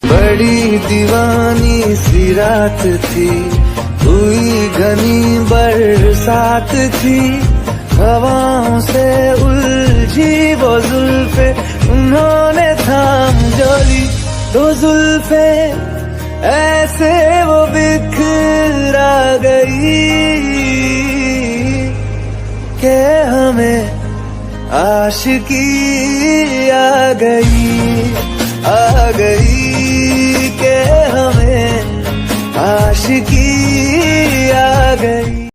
बड़ी दीवानी सी रात थी, हुई घनी बरसात थी, हवाओं से उलझी वो जुल्फे, उन्होंने थाम जो ली दो जुल्फे, ऐसे वो बिखरा गई कि हमें आशिकी आ गई, आ गई।